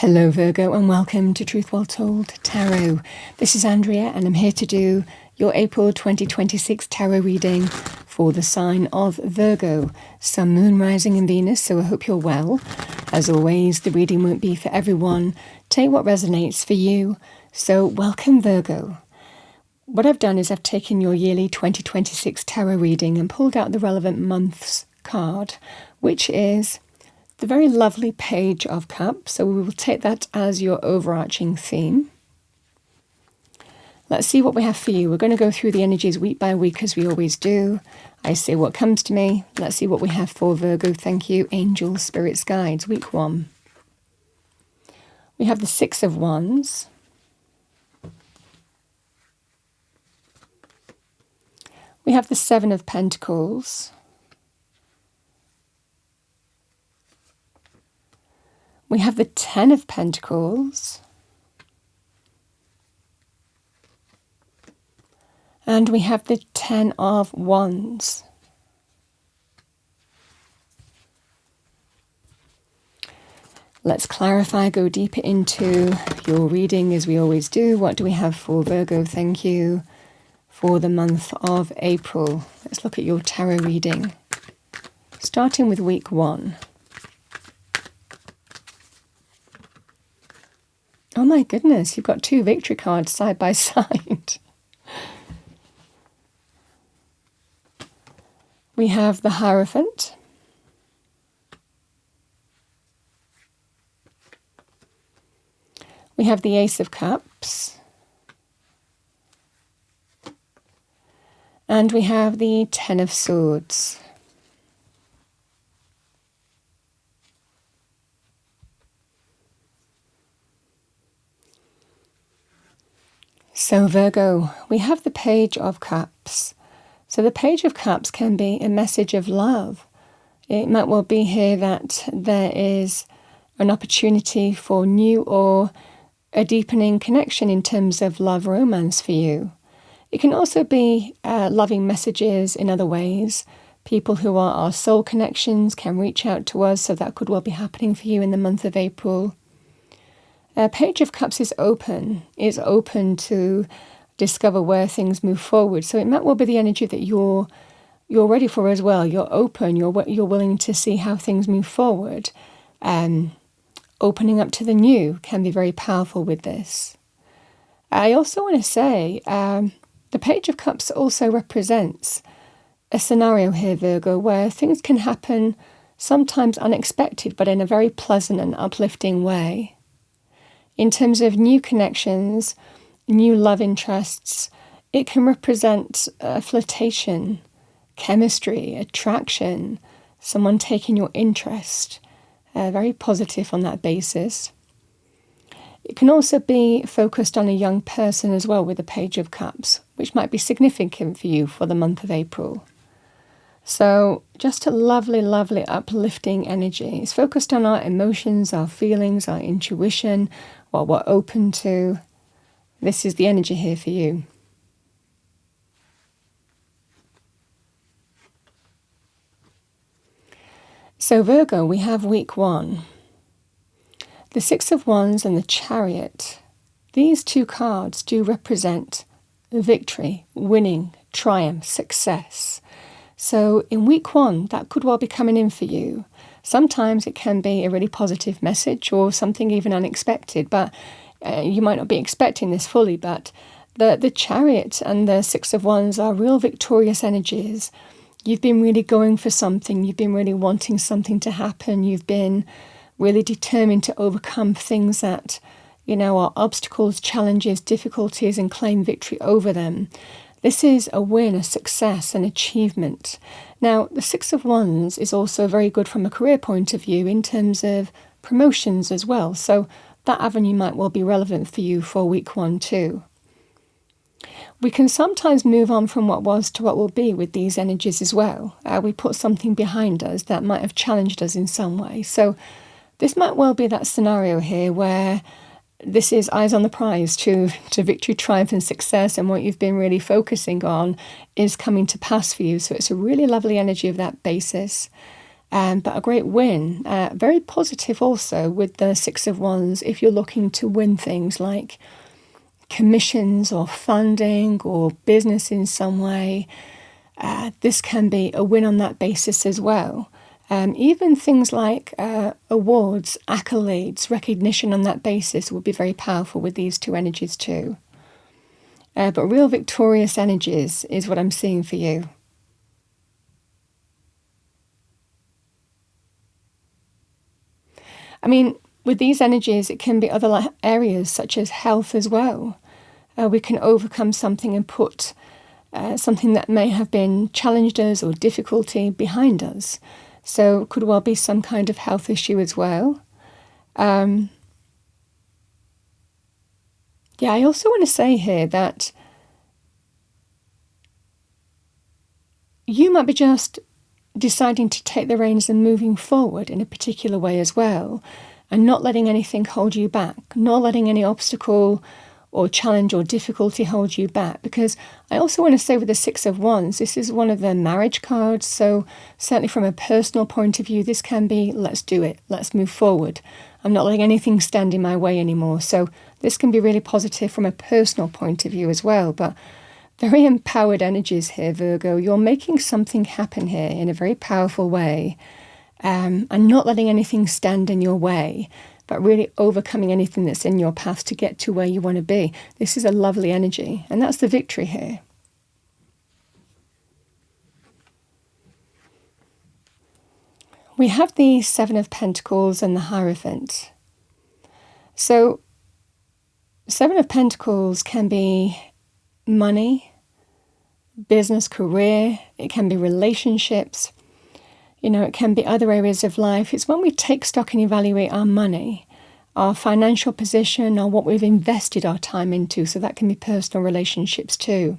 Hello Virgo and welcome to Truth Well Told Tarot. This is Andrea and I'm here to do your April 2026 tarot reading for the sign of Virgo, Sun, Moon, Rising and Venus, so I hope you're well. As always, the reading won't be for everyone. Take what resonates for you. So welcome Virgo. What I've done is I've taken your yearly 2026 tarot reading and pulled out the relevant month's card, which is the very lovely Page of Cups, so we will take that as your overarching theme. Let's see what we have for you. We're going to go through the energies week by week as we always do. I say what comes to me. Let's see what we have for Virgo. Thank you, angels, spirits, guides. Week 1. We have the Six of Wands. We have the Seven of Pentacles. We have the Ten of Pentacles. And we have the Ten of Wands. Let's clarify, go deeper into your reading as we always do. What do we have for Virgo? Thank you for the month of April. Let's look at your tarot reading, starting with week 1. Oh my goodness, you've got 2 victory cards side by side. We have the Hierophant. We have the Ace of Cups. And we have the Ten of Swords. So Virgo, we have the Page of Cups. So the Page of Cups can be a message of love. It might well be here that there is an opportunity for new or a deepening connection in terms of love romance for you. It can also be loving messages in other ways. People who are our soul connections can reach out to us, so that could well be happening for you in the month of April. Page of Cups is open to discover where things move forward. So it might well be the energy that you're ready for as well. You're open, you're willing to see how things move forward. Opening up to the new can be very powerful with this. I also want to say the Page of Cups also represents a scenario here, Virgo, where things can happen sometimes unexpected, but in a very pleasant and uplifting way. In terms of new connections, new love interests, it can represent flirtation, chemistry, attraction, someone taking your interest, very positive on that basis. It can also be focused on a young person as well with the Page of Cups, which might be significant for you for the month of April. So just a lovely, lovely uplifting energy. It's focused on our emotions, our feelings, our intuition, what we're open to. This is the energy here for you. So Virgo, we have week 1. The Six of Wands and the Chariot. These 2 cards do represent victory, winning, triumph, success. So in week 1, that could well be coming in for you. Sometimes it can be a really positive message or something even unexpected, but you might not be expecting this fully, but the Chariot and the Six of Wands are real victorious energies. You've been really going for something. You've been really wanting something to happen. You've been really determined to overcome things that, are obstacles, challenges, difficulties, and claim victory over them. This is a win, a success, an achievement. Now, the Six of Wands is also very good from a career point of view in terms of promotions as well. So that avenue might well be relevant for you for week 1 too. We can sometimes move on from what was to what will be with these energies as well. We put something behind us that might have challenged us in some way. So this might well be that scenario here where this is eyes on the prize to victory, triumph and success, and what you've been really focusing on is coming to pass for you. So it's a really lovely energy of that basis. But a great win. Very positive also with the Six of Wands if you're looking to win things like commissions or funding or business in some way. This can be a win on that basis as well. Even things like awards, accolades, recognition on that basis would be very powerful with these two energies too. But real victorious energies is what I'm seeing for you. I mean, with these energies, it can be other areas such as health as well. We can overcome something and put something that may have been challenged us or difficulty behind us. So it could well be some kind of health issue as well. I also want to say here that you might be just deciding to take the reins and moving forward in a particular way as well, and not letting anything hold you back, not letting any obstacle or challenge or difficulty hold you back. Because I also want to say with the Six of Wands, this is one of the marriage cards, so certainly from a personal point of view, this can be, let's do it, let's move forward. I'm not letting anything stand in my way anymore. So this can be really positive from a personal point of view as well. But very empowered energies here, Virgo. You're making something happen here in a very powerful way, and not letting anything stand in your way, but really overcoming anything that's in your path to get to where you want to be. This is a lovely energy, and that's the victory here. We have the Seven of Pentacles and the Hierophant. So, Seven of Pentacles can be money, business, career. It can be relationships. It can be other areas of life. It's when we take stock and evaluate our money, our financial position, or what we've invested our time into. So that can be personal relationships too.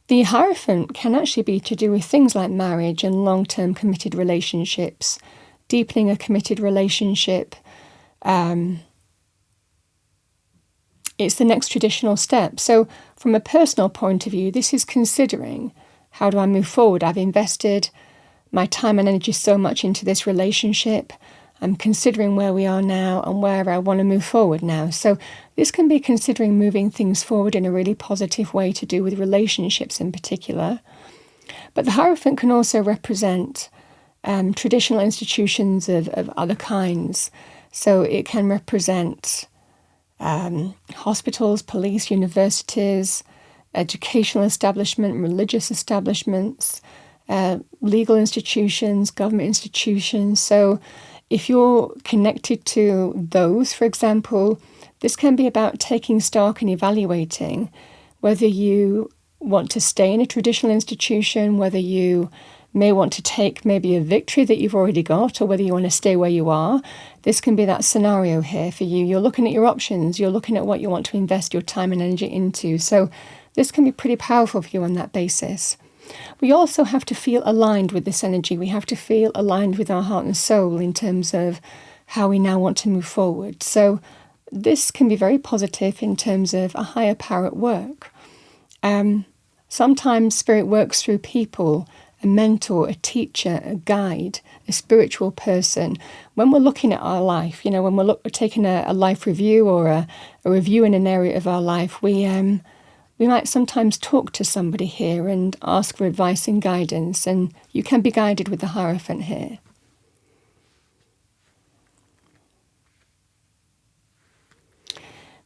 The Hierophant can actually be to do with things like marriage and long-term committed relationships, deepening a committed relationship. It's the next traditional step. So from a personal point of view, this is considering, how do I move forward? I've invested my time and energy so much into this relationship. I'm considering where we are now and where I want to move forward now. So this can be considering moving things forward in a really positive way to do with relationships in particular. But the Hierophant can also represent traditional institutions of other kinds. So it can represent hospitals, police, universities, educational establishment, religious establishments, legal institutions, government institutions. So if you're connected to those, for example, this can be about taking stock and evaluating whether you want to stay in a traditional institution, whether you may want to take maybe a victory that you've already got, or whether you want to stay where you are. This can be that scenario here for you. You're looking at your options. You're looking at what you want to invest your time and energy into. So this can be pretty powerful for you on that basis. We also have to feel aligned with this energy. We have to feel aligned with our heart and soul in terms of how we now want to move forward. So this can be very positive in terms of a higher power at work. Sometimes spirit works through people, a mentor, a teacher, a guide, a spiritual person. When we're looking at our life, when we're taking a life review or a review in an area of our life, we might sometimes talk to somebody here and ask for advice and guidance, and you can be guided with the Hierophant here.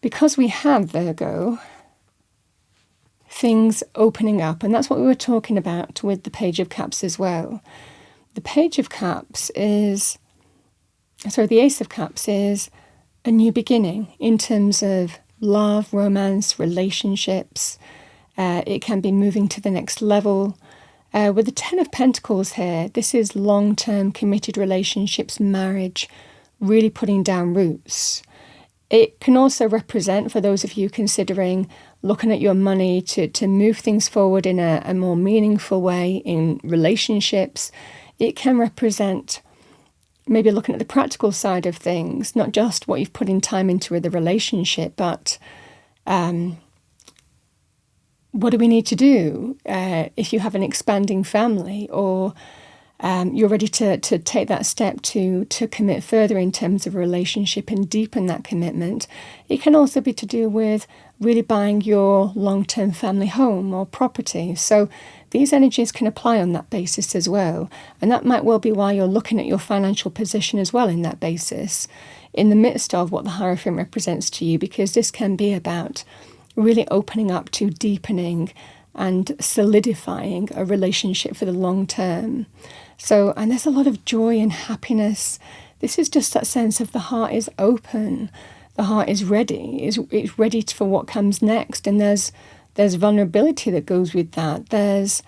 Because we have Virgo, things opening up, and that's what we were talking about with the Page of Cups as well. The Page of Cups is, the Ace of Cups is a new beginning in terms of love, romance, relationships. It can be moving to the next level. With the Ten of Pentacles here, this is long-term committed relationships, marriage, really putting down roots. It can also represent, for those of you considering looking at your money to move things forward in a more meaningful way in relationships, it can represent maybe looking at the practical side of things, not just what you've put in time into the relationship, but what do we need to do if you have an expanding family, or You're ready to take that step to commit further in terms of a relationship and deepen that commitment. It can also be to do with really buying your long-term family home or property. So these energies can apply on that basis as well. And that might well be why you're looking at your financial position as well in that basis, in the midst of what the Hierophant represents to you, because this can be about really opening up to deepening and solidifying a relationship for the long term. So, and there's a lot of joy and happiness. This is just that sense of the heart is open, the heart is ready, it's ready for what comes next. And there's vulnerability that goes with that. There's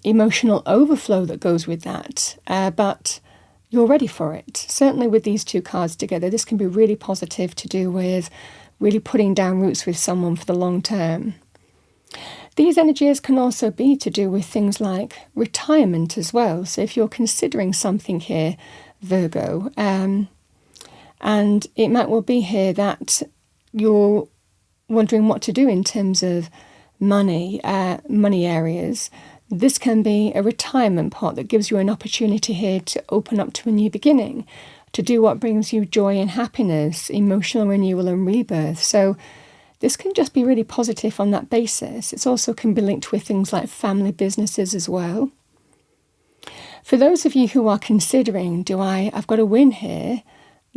emotional overflow that goes with that. But you're ready for it. Certainly with these two cards together, this can be really positive to do with really putting down roots with someone for the long term. These energies can also be to do with things like retirement as well. So if you're considering something here, Virgo, and it might well be here that you're wondering what to do in terms of money areas, this can be a retirement pot that gives you an opportunity here to open up to a new beginning, to do what brings you joy and happiness, emotional renewal and rebirth. So this can just be really positive on that basis. It also can be linked with things like family businesses as well. For those of you who are considering, I've got a win here,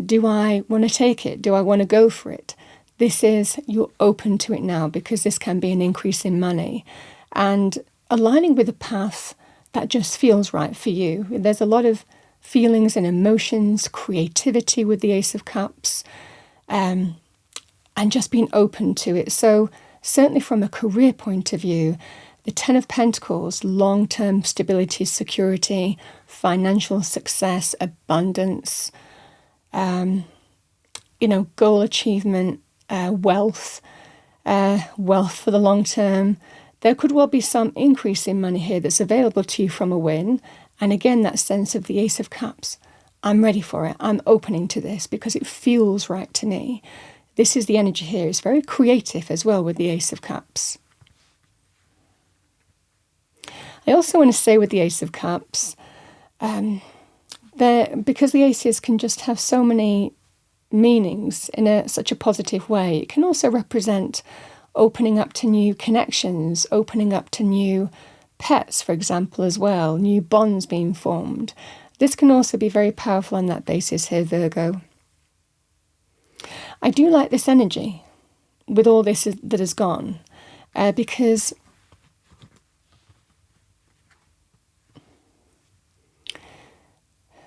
do I want to take it? Do I want to go for it? This is, you're open to it now, because this can be an increase in money and aligning with a path that just feels right for you. There's a lot of feelings and emotions, creativity with the Ace of Cups, and just being open to it. So certainly from a career point of view, the Ten of Pentacles, long-term stability, security, financial success, abundance, goal achievement, wealth for the long term. There could well be some increase in money here that's available to you from a win. And again, that sense of the Ace of Cups. I'm ready for it. I'm opening to this because it feels right to me. This is the energy here. It's very creative as well with the Ace of Cups. I also want to say with the Ace of Cups, because the aces can just have so many meanings in such a positive way, it can also represent opening up to new connections, opening up to new pets, for example, as well, new bonds being formed. This can also be very powerful on that basis here, Virgo. I do like this energy with all this that has gone, because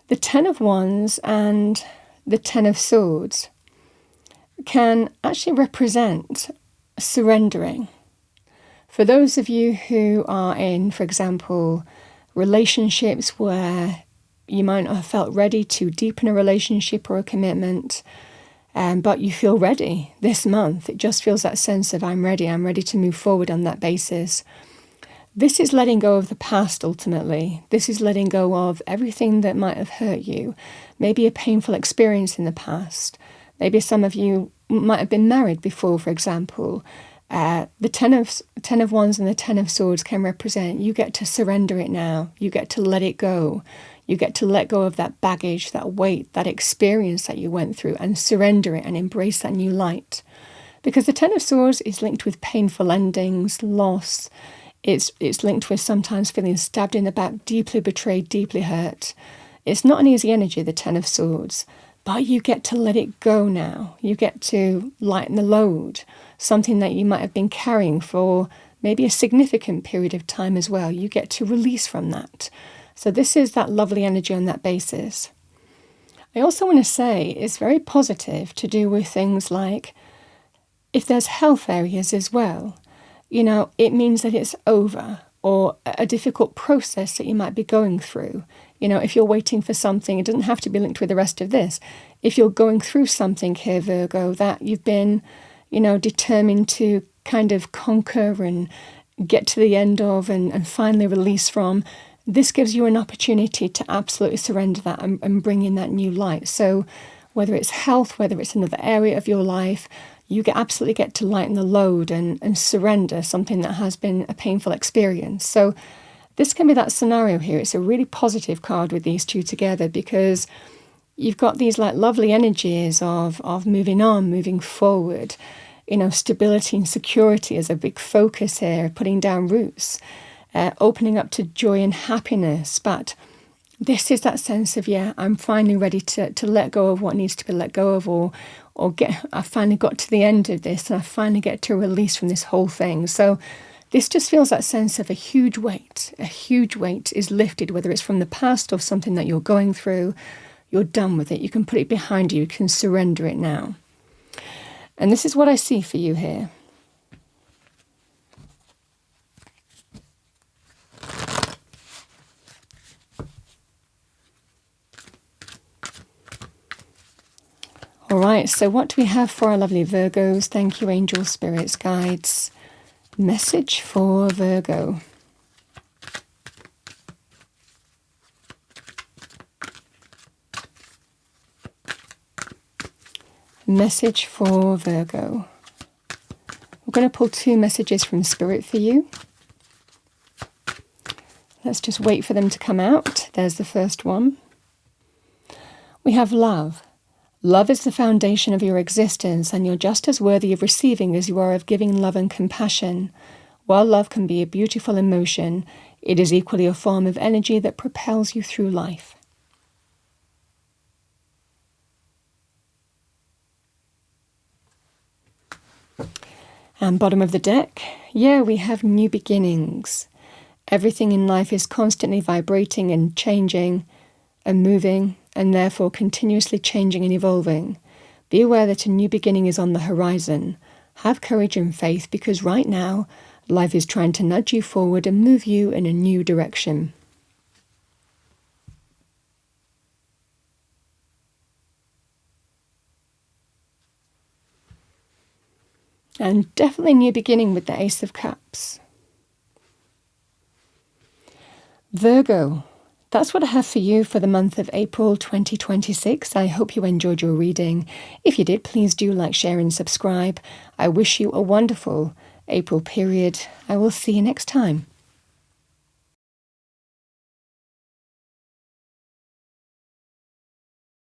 the Ten of Wands and the Ten of Swords can actually represent surrendering. For those of you who are in, for example, relationships where you might not have felt ready to deepen a relationship or a commitment, but you feel ready this month. It just feels that sense of I'm ready to move forward on that basis. This is letting go of the past ultimately. This is letting go of everything that might have hurt you. Maybe a painful experience in the past. Maybe some of you might have been married before, for example. The Ten of Wands and the Ten of Swords can represent you get to surrender it now. You get to let it go. You get to let go of that baggage, that weight, that experience that you went through and surrender it and embrace that new light. Because the Ten of Swords is linked with painful endings, loss. It's linked with sometimes feeling stabbed in the back, deeply betrayed, deeply hurt. It's not an easy energy, the Ten of Swords, but you get to let it go now. You get to lighten the load, something that you might have been carrying for maybe a significant period of time as well. You get to release from that. So this is that lovely energy on that basis. I also want to say it's very positive to do with things like if there's health areas as well. It means that it's over, or a difficult process that you might be going through. If you're waiting for something, it doesn't have to be linked with the rest of this. If you're going through something here, Virgo, that you've been, determined to kind of conquer and get to the end of and finally release from, this gives you an opportunity to absolutely surrender that and bring in that new light. So whether it's health, whether it's another area of your life, you absolutely get to lighten the load and surrender something that has been a painful experience. So This can be that scenario here. It's a really positive card with these two together because you've got these like lovely energies of moving on, moving forward. Stability and security is a big focus here, putting down roots, opening up to joy and happiness. But this is that sense of, I'm finally ready to let go of what needs to be let go of, I finally got to the end of this and I finally get to release from this whole thing. So this just feels that sense of a huge weight. A huge weight is lifted, whether it's from the past or something that you're going through. You're done with it. You can put it behind you. You can surrender it now. And this is what I see for you here. All right, so what do we have for our lovely Virgos? Thank you, angels, spirits, guides. Message for Virgo. Message for Virgo. We're going to pull 2 messages from Spirit for you. Let's just wait for them to come out. There's the first one. We have love. Love is the foundation of your existence, and you're just as worthy of receiving as you are of giving love and compassion. While love can be a beautiful emotion, it is equally a form of energy that propels you through life. And bottom of the deck, we have new beginnings. Everything in life is constantly vibrating and changing and moving, and therefore continuously changing and evolving. Be aware that a new beginning is on the horizon. Have courage and faith, because right now, life is trying to nudge you forward and move you in a new direction. And definitely new beginning with the Ace of Cups. Virgo, that's what I have for you for the month of April 2026. I hope you enjoyed your reading. If you did, please do like, share and subscribe. I wish you a wonderful April period. I will see you next time.